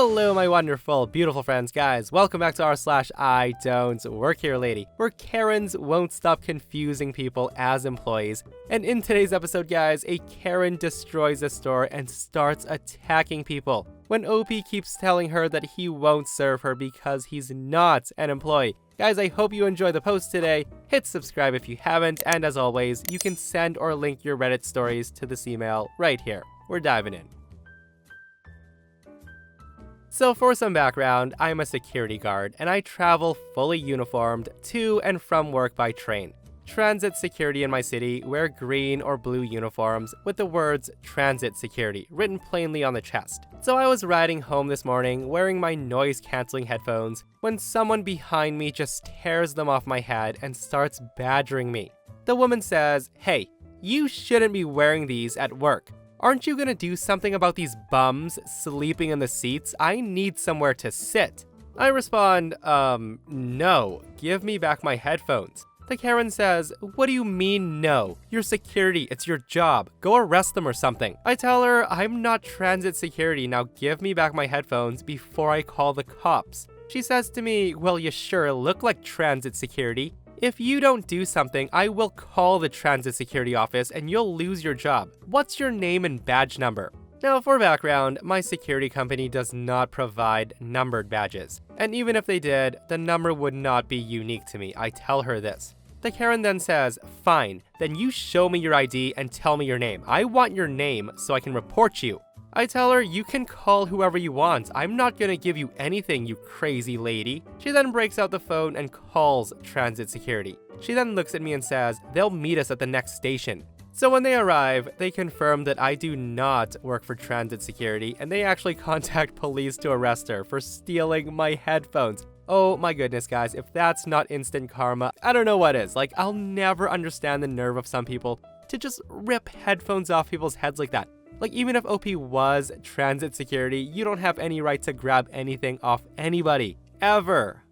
Hello, my wonderful, beautiful friends, guys. Welcome back to r/IDontWorkHereLady, where Karens won't stop confusing people as employees. And in today's episode, guys, a Karen destroys a store and starts attacking people when OP keeps telling her that he won't serve her because he's not an employee. Guys, I hope you enjoy the post today. Hit subscribe if you haven't, and as always, you can send or link your Reddit stories to this email right here. We're diving in. So for some background, I'm a security guard, and I travel fully uniformed to and from work by train. Transit security in my city wear green or blue uniforms with the words transit security written plainly on the chest. So I was riding home this morning wearing my noise-canceling headphones when someone behind me just tears them off my head and starts badgering me. The woman says, "Hey, you shouldn't be wearing these at work. Aren't you gonna do something about these bums sleeping in the seats? I need somewhere to sit." I respond, no, give me back my headphones. The Karen says, "What do you mean no? You're security, it's your job. Go arrest them or something." I tell her, "I'm not transit security, now give me back my headphones before I call the cops." She says to me, "Well, you sure look like transit security. If you don't do something, I will call the transit security office and you'll lose your job. What's your name and badge number?" Now, for background, my security company does not provide numbered badges. And even if they did, the number would not be unique to me. I tell her this. The Karen then says, "Fine, then you show me your ID and tell me your name. I want your name so I can report you." I tell her, "You can call whoever you want. I'm not gonna give you anything, you crazy lady." She then breaks out the phone and calls transit security. She then looks at me and says, "They'll meet us at the next station." So when they arrive, they confirm that I do not work for transit security, and they actually contact police to arrest her for stealing my headphones. Oh my goodness, guys, if that's not instant karma, I don't know what is. Like, I'll never understand the nerve of some people to just rip headphones off people's heads like that. Like, even if OP was transit security, you don't have any right to grab anything off anybody. Ever.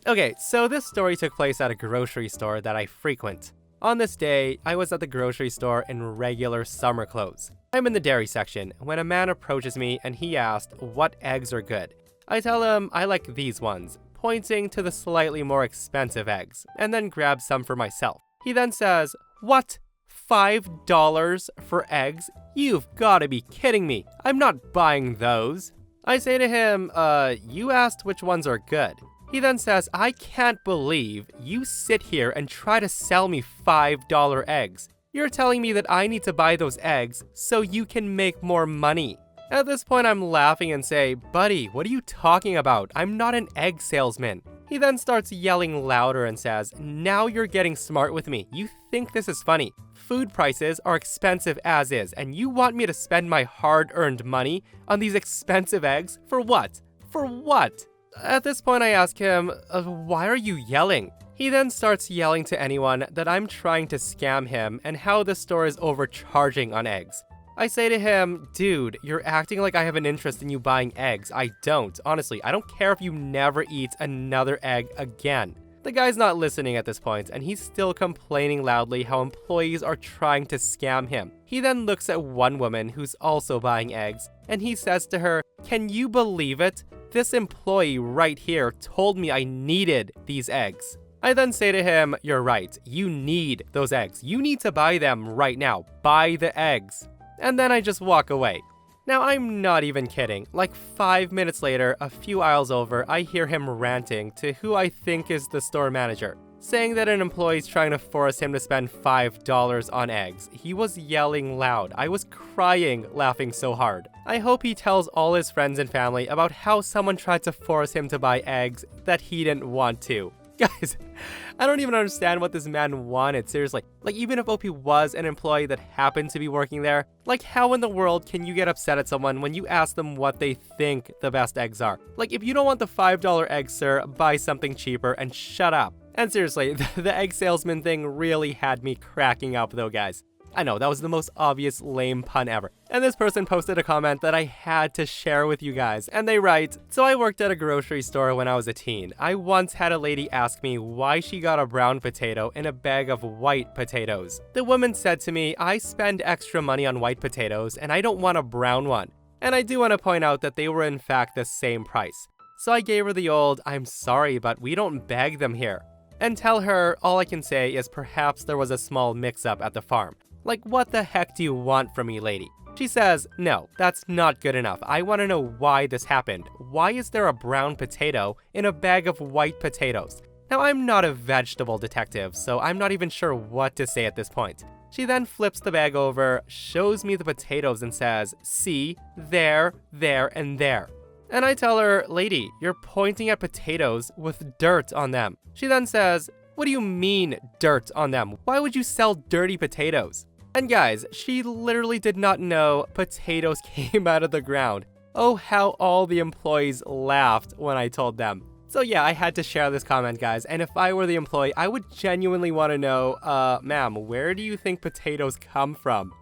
Okay, so this story took place at a grocery store that I frequent. On this day, I was at the grocery store in regular summer clothes. I'm in the dairy section when a man approaches me and he asked what eggs are good. I tell him I like these ones, pointing to the slightly more expensive eggs, and then grab some for myself. He then says, "What? $5 for eggs? You've gotta be kidding me. I'm not buying those." I say to him, you asked which ones are good." He then says, "I can't believe you sit here and try to sell me $5 eggs. You're telling me that I need to buy those eggs so you can make more money." At this point, I'm laughing and say, "Buddy, what are you talking about? I'm not an egg salesman." He then starts yelling louder and says, "Now you're getting smart with me. You think this is funny. Food prices are expensive as is, and you want me to spend my hard-earned money on these expensive eggs? For what? For what?" At this point, I ask him, "Why are you yelling?" He then starts yelling to anyone that I'm trying to scam him and how the store is overcharging on eggs. I say to him, "Dude, you're acting like I have an interest in you buying eggs. I don't. Honestly, I don't care if you never eat another egg again." The guy's not listening at this point, and he's still complaining loudly how employees are trying to scam him. He then looks at one woman who's also buying eggs, and he says to her, "Can you believe it? This employee right here told me I needed these eggs." I then say to him, "You're right. You need those eggs. You need to buy them right now. Buy the eggs." And then I just walk away. Now, I'm not even kidding. Like 5 minutes later, a few aisles over, I hear him ranting to who I think is the store manager, saying that an employee's trying to force him to spend $5 on eggs. He was yelling loud. I was crying, laughing so hard. I hope he tells all his friends and family about how someone tried to force him to buy eggs that he didn't want to. Guys, I don't even understand what this man wanted, seriously. Like, even if OP was an employee that happened to be working there, like, how in the world can you get upset at someone when you ask them what they think the best eggs are? Like, if you don't want the $5 eggs, sir, buy something cheaper and shut up. And seriously, the egg salesman thing really had me cracking up though, guys. I know, that was the most obvious lame pun ever. And this person posted a comment that I had to share with you guys, and they write, "So I worked at a grocery store when I was a teen. I once had a lady ask me why she got a brown potato in a bag of white potatoes. The woman said to me, 'I spend extra money on white potatoes and I don't want a brown one. And I do want to point out that they were in fact the same price. So I gave her the old, "I'm sorry, but we don't bag them here." And tell her all I can say is perhaps there was a small mix-up at the farm. Like, what the heck do you want from me, lady? She says, "No, that's not good enough. I want to know why this happened. Why is there a brown potato in a bag of white potatoes?" Now, I'm not a vegetable detective, so I'm not even sure what to say at this point. She then flips the bag over, shows me the potatoes and says, "See, there, and there." And I tell her, "Lady, you're pointing at potatoes with dirt on them." She then says, "What do you mean, dirt on them? Why would you sell dirty potatoes?" And guys, she literally did not know potatoes came out of the ground. Oh, how all the employees laughed when I told them. So yeah, I had to share this comment, guys, and if I were the employee, I would genuinely want to know, ma'am, where do you think potatoes come from?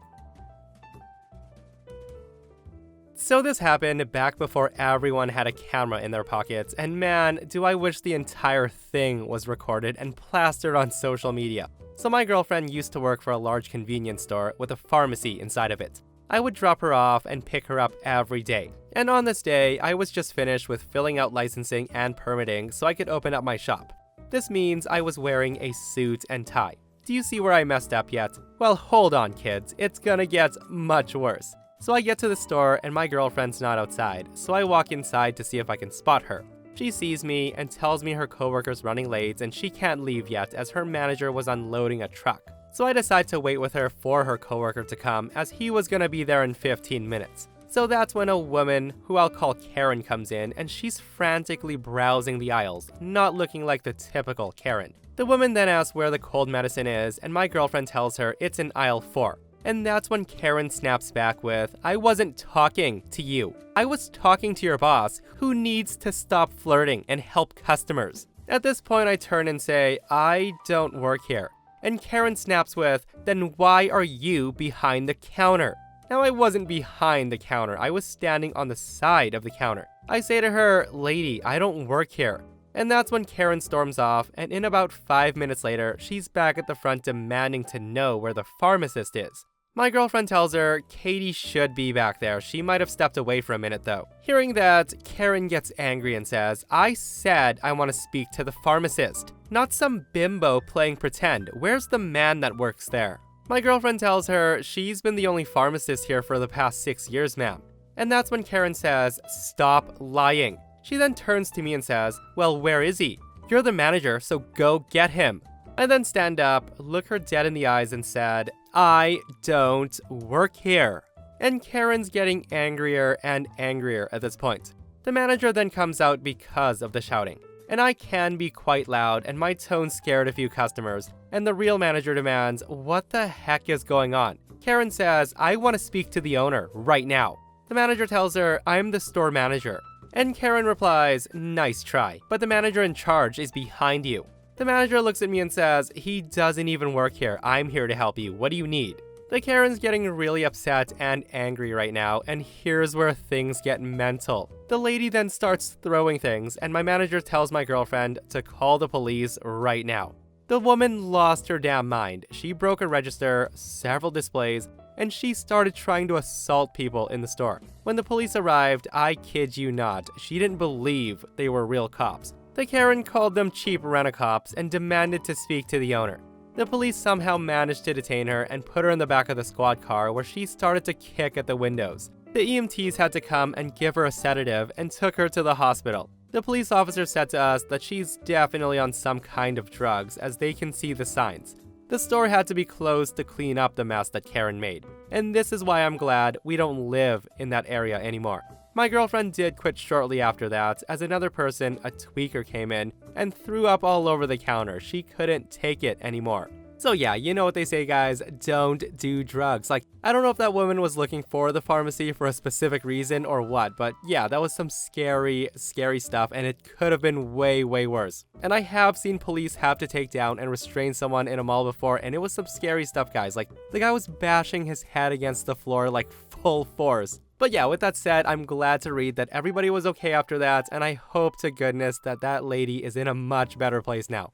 So this happened back before everyone had a camera in their pockets, and man, do I wish the entire thing was recorded and plastered on social media. So my girlfriend used to work for a large convenience store with a pharmacy inside of it. I would drop her off and pick her up every day. And on this day, I was just finished with filling out licensing and permitting so I could open up my shop. This means I was wearing a suit and tie. Do you see where I messed up yet? Well, hold on, kids. It's gonna get much worse. So I get to the store and my girlfriend's not outside, so I walk inside to see if I can spot her. She sees me and tells me her coworker's running late and she can't leave yet as her manager was unloading a truck. So I decide to wait with her for her coworker to come as he was gonna be there in 15 minutes. So that's when a woman, who I'll call Karen, comes in and she's frantically browsing the aisles, not looking like the typical Karen. The woman then asks where the cold medicine is and my girlfriend tells her it's in aisle 4. And that's when Karen snaps back with, "I wasn't talking to you. I was talking to your boss, who needs to stop flirting and help customers." At this point, I turn and say, "I don't work here." And Karen snaps with, "Then why are you behind the counter?" Now, I wasn't behind the counter. I was standing on the side of the counter. I say to her, "Lady, I don't work here." And that's when Karen storms off, and in about 5 minutes later, she's back at the front demanding to know where the pharmacist is. My girlfriend tells her Katie should be back there. She might have stepped away for a minute though. Hearing that, Karen gets angry and says, "I said I want to speak to the pharmacist, not some bimbo playing pretend. Where's the man that works there?" My girlfriend tells her she's been the only pharmacist here for the past 6 years, ma'am. And that's when Karen says, "Stop lying." She then turns to me and says, "Well, where is he? You're the manager, so go get him." I then stand up, look her dead in the eyes and said, "I don't work here." And Karen's getting angrier and angrier at this point. The manager then comes out because of the shouting. And I can be quite loud and my tone scared a few customers. And the real manager demands, "What the heck is going on?" Karen says, "I want to speak to the owner right now." The manager tells her, "I'm the store manager." And Karen replies, "Nice try, but the manager in charge is behind you." The manager looks at me and says, "He doesn't even work here. I'm here to help you. What do you need?" The Karen's getting really upset and angry right now, and here's where things get mental. The lady then starts throwing things, and my manager tells my girlfriend to call the police right now. The woman lost her damn mind. She broke a register, several displays, and she started trying to assault people in the store. When the police arrived, I kid you not, she didn't believe they were real cops. The Karen called them cheap rent-a-cops and demanded to speak to the owner. The police somehow managed to detain her and put her in the back of the squad car where she started to kick at the windows. The EMTs had to come and give her a sedative and took her to the hospital. The police officer said to us that she's definitely on some kind of drugs as they can see the signs. The store had to be closed to clean up the mess that Karen made. And this is why I'm glad we don't live in that area anymore. My girlfriend did quit shortly after that, as another person, a tweaker, came in and threw up all over the counter. She couldn't take it anymore. So yeah, you know what they say, guys, don't do drugs. Like, I don't know if that woman was looking for the pharmacy for a specific reason or what, but yeah, that was some scary, scary stuff, and it could have been way, way worse. And I have seen police have to take down and restrain someone in a mall before, and it was some scary stuff, guys. Like, the guy was bashing his head against the floor like full force. But yeah, with that said, I'm glad to read that everybody was okay after that, and I hope to goodness that that lady is in a much better place now.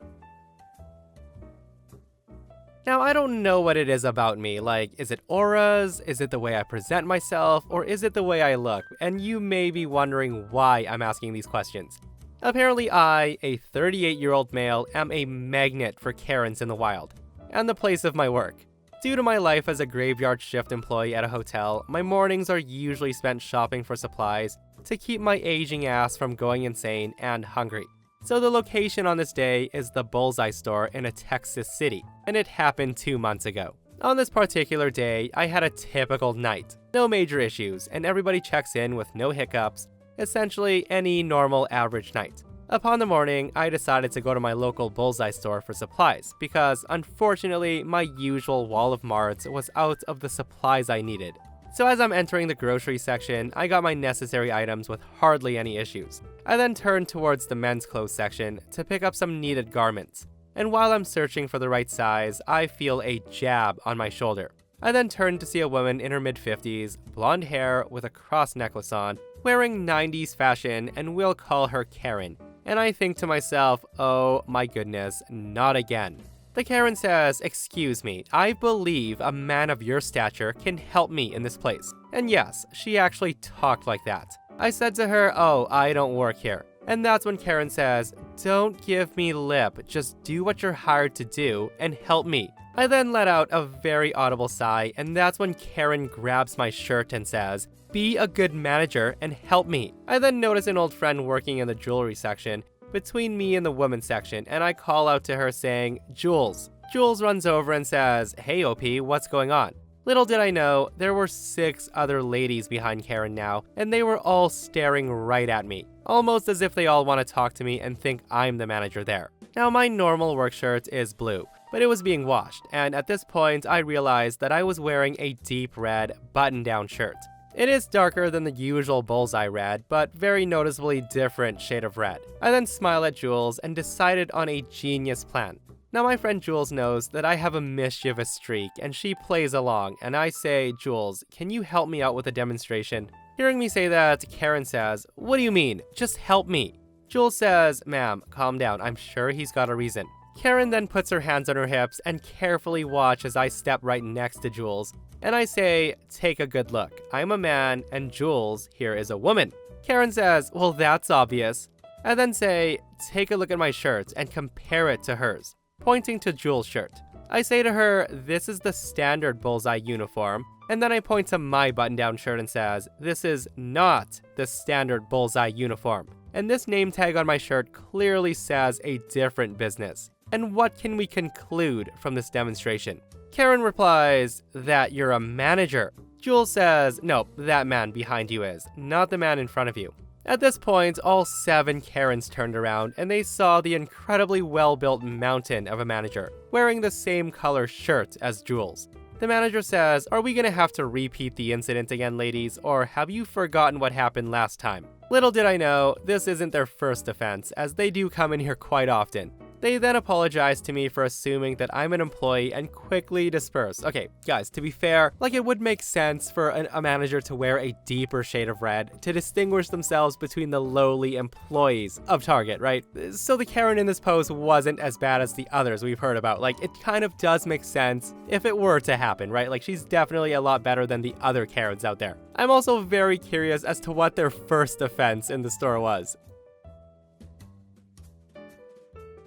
Now, I don't know what it is about me, like, is it auras, is it the way I present myself, or is it the way I look? And you may be wondering why I'm asking these questions. Apparently I, a 38-year-old male, am a magnet for Karens in the wild, and the place of my work. Due to my life as a graveyard shift employee at a hotel, my mornings are usually spent shopping for supplies to keep my aging ass from going insane and hungry. So the location on this day is the Bullseye store in a Texas city, and it happened 2 months ago. On this particular day, I had a typical night. No major issues, and everybody checks in with no hiccups, essentially any normal average night. Upon the morning, I decided to go to my local Bullseye store for supplies, because unfortunately, my usual wall of marts was out of the supplies I needed. So as I'm entering the grocery section, I got my necessary items with hardly any issues. I then turned towards the men's clothes section to pick up some needed garments. And while I'm searching for the right size, I feel a jab on my shoulder. I then turned to see a woman in her mid-50s, blonde hair with a cross necklace on, wearing 90s fashion, and we'll call her Karen. And I think to myself, oh my goodness, not again. The Karen says, "Excuse me, I believe a man of your stature can help me in this place." And yes, she actually talked like that. I said to her, "Oh, I don't work here." And that's when Karen says, "Don't give me lip, just do what you're hired to do and help me." I then let out a very audible sigh, and that's when Karen grabs my shirt and says, "Be a good manager and help me." I then notice an old friend working in the jewelry section between me and the women's section, and I call out to her saying, "Jules." Jules runs over and says, "Hey OP, what's going on?" Little did I know, there were 6 other ladies behind Karen now, and they were all staring right at me, almost as if they all want to talk to me and think I'm the manager there. Now my normal work shirt is blue, but it was being washed, and at this point I realized that I was wearing a deep red button-down shirt. It is darker than the usual bullseye red, but very noticeably different shade of red. I then smile at Jules and decided on a genius plan. Now my friend Jules knows that I have a mischievous streak, and she plays along, and I say, "Jules, can you help me out with a demonstration?" Hearing me say that, Karen says, "What do you mean? Just help me." Jules says, "Ma'am, calm down, I'm sure he's got a reason." Karen then puts her hands on her hips and carefully watch as I step right next to Jules. And I say, "Take a good look. I'm a man, and Jules here is a woman." Karen says, "Well, that's obvious." I then say, "Take a look at my shirt and compare it to hers," pointing to Jules' shirt. I say to her, "This is the standard bullseye uniform," and then I point to my button-down shirt and says, "This is not the standard bullseye uniform." And this name tag on my shirt clearly says a different business. And what can we conclude from this demonstration? Karen replies, "That you're a manager." Jules says, "Nope, that man behind you is, not the man in front of you." At this point, all 7 Karens turned around and they saw the incredibly well-built mountain of a manager, wearing the same color shirt as Jules. The manager says, "Are we gonna have to repeat the incident again, ladies, or have you forgotten what happened last time?" Little did I know, this isn't their first offense, as they do come in here quite often. They then apologize to me for assuming that I'm an employee and quickly disperse. Okay, guys, to be fair, like it would make sense for a manager to wear a deeper shade of red to distinguish themselves between the lowly employees of Target, right? So the Karen in this post wasn't as bad as the others we've heard about. Like, it kind of does make sense if it were to happen, right? Like, she's definitely a lot better than the other Karens out there. I'm also very curious as to what their first offense in the store was.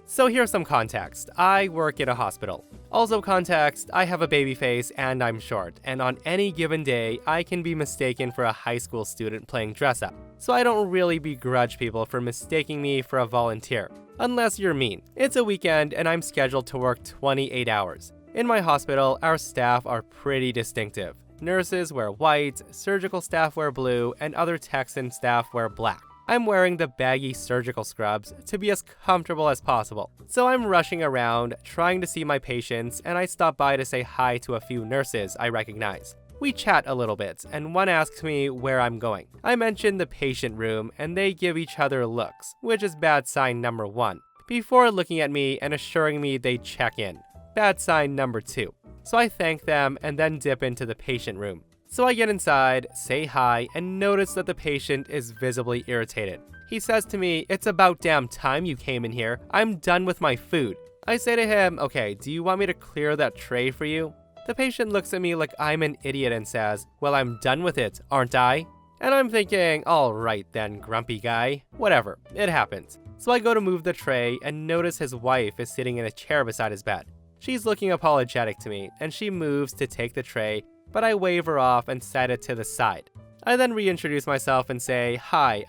So here's some context. I work at a hospital. Also context, I have a baby face and I'm short, and on any given day, I can be mistaken for a high school student playing dress up. So I don't really begrudge people for mistaking me for a volunteer. Unless you're mean. It's a weekend and I'm scheduled to work 28 hours. In my hospital, our staff are pretty distinctive. Nurses wear white, surgical staff wear blue, and other techs and staff wear black. I'm wearing the baggy surgical scrubs to be as comfortable as possible. So I'm rushing around, trying to see my patients, and I stop by to say hi to a few nurses I recognize. We chat a little bit, and one asks me where I'm going. I mention the patient room, and they give each other looks, which is bad sign number 1, before looking at me and assuring me they check in. Bad sign number 2. So I thank them and then dip into the patient room. So I get inside, say hi, and notice that the patient is visibly irritated. He says to me, "It's about damn time you came in here. I'm done with my food." I say to him, okay, do you want me to clear that tray for you? The patient looks at me like I'm an idiot and says, well, I'm done with it, aren't I? And I'm thinking, alright then, grumpy guy. Whatever, it happens. So I go to move the tray and notice his wife is sitting in a chair beside his bed. She's looking apologetic to me, and she moves to take the tray, but I wave her off and set it to the side. I then reintroduce myself and say, hi,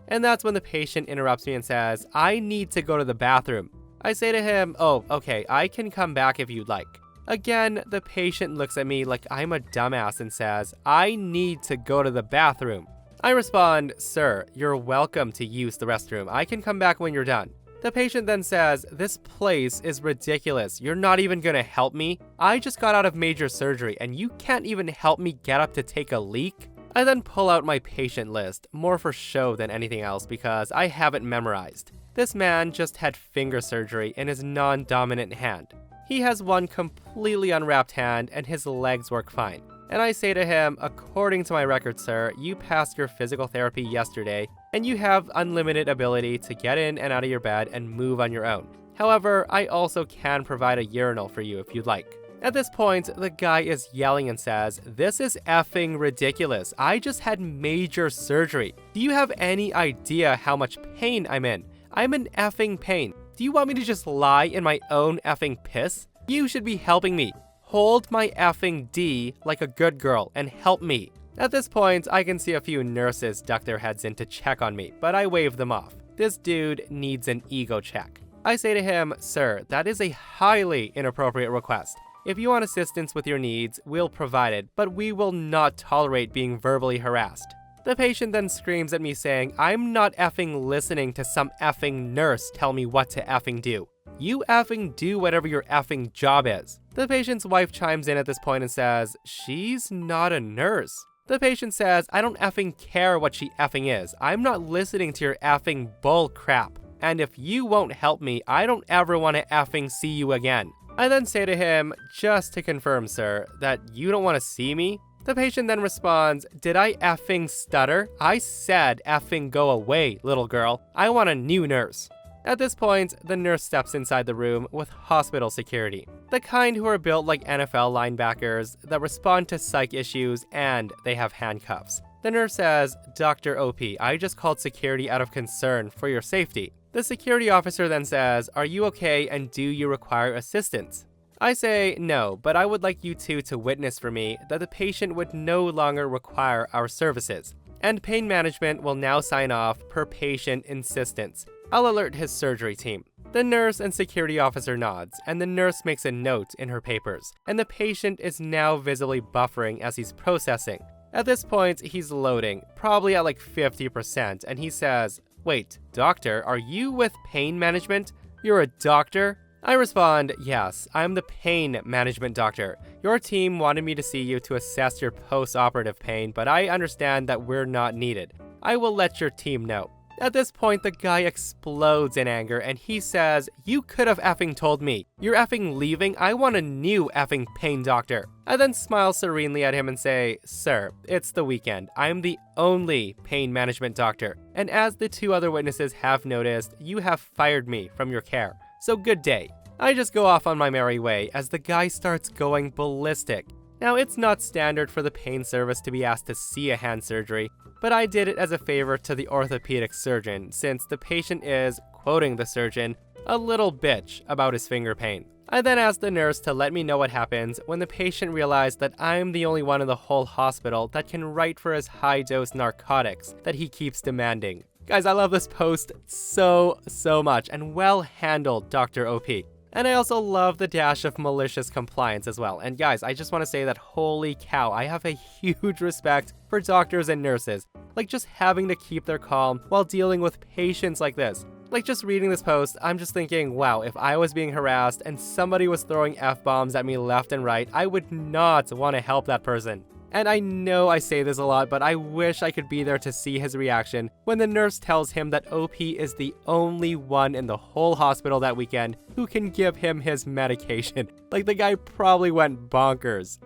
and that's when the patient interrupts me and says, I need to go to the bathroom. I say to him, oh, okay, I can come back if you'd like. Again, the patient looks at me like I'm a dumbass and says, I need to go to the bathroom. I respond, sir, you're welcome to use the restroom. I can come back when you're done. The patient then says, this place is ridiculous. You're not even gonna help me? I just got out of major surgery and you can't even help me get up to take a leak? I then pull out my patient list, more for show than anything else because I have it memorized. This man just had finger surgery in his non-dominant hand. He has one completely unwrapped hand and his legs work fine. And I say to him, according to my record, sir, you passed your physical therapy yesterday and you have unlimited ability to get in and out of your bed and move on your own. However, I also can provide a urinal for you if you'd like. At this point, the guy is yelling and says, this is effing ridiculous. I just had major surgery. Do you have any idea how much pain I'm in? I'm in effing pain. Do you want me to just lie in my own effing piss? You should be helping me. Hold my effing D like a good girl and help me. At this point, I can see a few nurses duck their heads in to check on me, but I wave them off. This dude needs an ego check. I say to him, sir, that is a highly inappropriate request. If you want assistance with your needs, we'll provide it, but we will not tolerate being verbally harassed. The patient then screams at me saying, I'm not effing listening to some effing nurse tell me what to effing do. You effing do whatever your effing job is. The patient's wife chimes in at this point and says, she's not a nurse. The patient says, I don't effing care what she effing is. I'm not listening to your effing bull crap. And if you won't help me, I don't ever want to effing see you again. I then say to him, just to confirm, sir, that you don't want to see me? The patient then responds, did I effing stutter? I said effing go away, little girl. I want a new nurse. At this point, the nurse steps inside the room with hospital security. The kind who are built like NFL linebackers that respond to psych issues and they have handcuffs. The nurse says, Dr. OP, I just called security out of concern for your safety. The security officer then says, are you okay and do you require assistance? I say, no, but I would like you two to witness for me that the patient would no longer require our services, and pain management will now sign off per patient insistence. I'll alert his surgery team. The nurse and security officer nods, and the nurse makes a note in her papers, and the patient is now visibly buffering as he's processing. At this point, he's loading, probably at like 50%, and he says, wait, doctor, are you with pain management? You're a doctor? I respond, yes, I'm the pain management doctor. Your team wanted me to see you to assess your post-operative pain, but I understand that we're not needed. I will let your team know. At this point, the guy explodes in anger and he says, you could have effing told me. You're effing leaving? I want a new effing pain doctor. I then smile serenely at him and say, sir, it's the weekend. I'm the only pain management doctor. And as the two other witnesses have noticed, you have fired me from your care. So good day. I just go off on my merry way as the guy starts going ballistic. Now, it's not standard for the pain service to be asked to see a hand surgery, but I did it as a favor to the orthopedic surgeon since the patient is, quoting the surgeon, a little bitch about his finger pain. I then asked the nurse to let me know what happens when the patient realized that I'm the only one in the whole hospital that can write for his high-dose narcotics that he keeps demanding. Guys, I love this post so much, and well handled, Dr. OP. And I also love the dash of malicious compliance as well. And guys, I just want to say that holy cow, I have a huge respect for doctors and nurses. Like just having to keep their calm while dealing with patients like this. Like just reading this post, I'm just thinking, wow, if I was being harassed and somebody was throwing F-bombs at me left and right, I would not want to help that person. And I know I say this a lot, but I wish I could be there to see his reaction when the nurse tells him that OP is the only one in the whole hospital that weekend who can give him his medication. Like the guy probably went bonkers.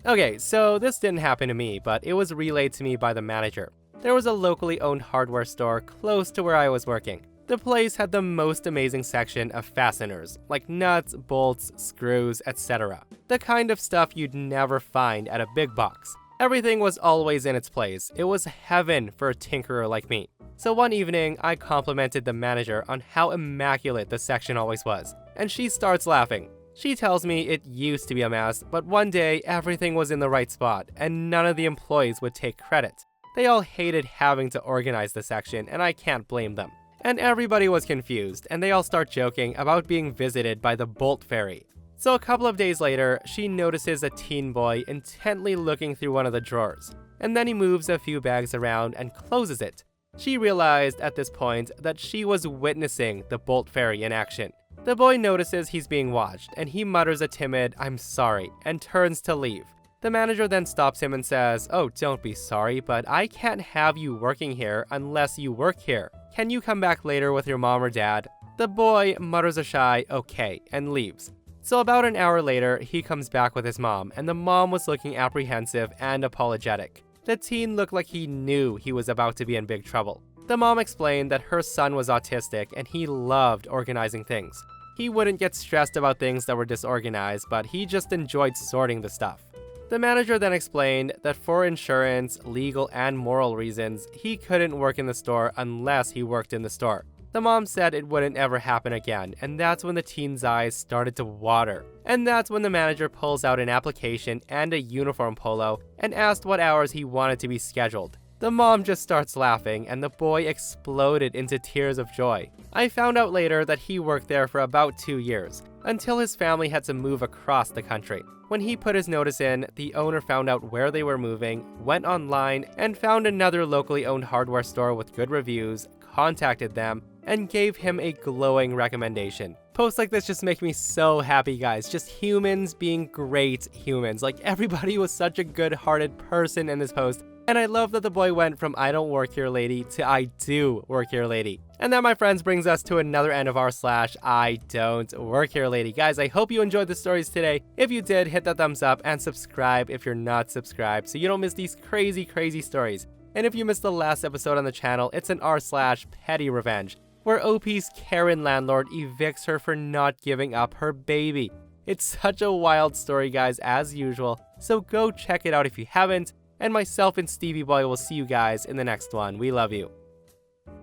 Okay, so this didn't happen to me, but it was relayed to me by the manager. There was a locally owned hardware store close to where I was working. The place had the most amazing section of fasteners, like nuts, bolts, screws, etc. The kind of stuff you'd never find at a big box. Everything was always in its place. It was heaven for a tinkerer like me. So one evening, I complimented the manager on how immaculate the section always was, and she starts laughing. She tells me it used to be a mess, but one day everything was in the right spot, and none of the employees would take credit. They all hated having to organize the section, and I can't blame them. And everybody was confused, and they all start joking about being visited by the Bolt Fairy. So a couple of days later, she notices a teen boy intently looking through one of the drawers, and then he moves a few bags around and closes it. She realized at this point that she was witnessing the Bolt Fairy in action. The boy notices he's being watched, and he mutters a timid, "I'm sorry," and turns to leave. The manager then stops him and says, "Oh, don't be sorry, but I can't have you working here unless you work here. Can you come back later with your mom or dad?" The boy mutters a shy, "Okay," and leaves. So about an hour later, he comes back with his mom, and the mom was looking apprehensive and apologetic. The teen looked like he knew he was about to be in big trouble. The mom explained that her son was autistic and he loved organizing things. He wouldn't get stressed about things that were disorganized, but he just enjoyed sorting the stuff. The manager then explained that for insurance, legal, and moral reasons, he couldn't work in the store unless he worked in the store. The mom said it wouldn't ever happen again, and that's when the teen's eyes started to water. And that's when the manager pulls out an application and a uniform polo and asked what hours he wanted to be scheduled. The mom just starts laughing, and the boy exploded into tears of joy. I found out later that he worked there for about 2 years, until his family had to move across the country. When he put his notice in, the owner found out where they were moving, went online, and found another locally owned hardware store with good reviews, contacted them, and gave him a glowing recommendation. Posts like this just make me so happy, guys. Just humans being great humans. Like, everybody was such a good-hearted person in this post. And I love that the boy went from "I don't work here, lady" to "I do work here, lady." And that, my friends, brings us to another end of our / I don't work here, lady. Guys, I hope you enjoyed the stories today. If you did, hit that thumbs up and subscribe if you're not subscribed so you don't miss these crazy, crazy stories. And if you missed the last episode on the channel, it's an r/petty revenge, where OP's Karen landlord evicts her for not giving up her baby. It's such a wild story, guys, as usual, so go check it out if you haven't. And myself and Stevie Boy will see you guys in the next one. We love you.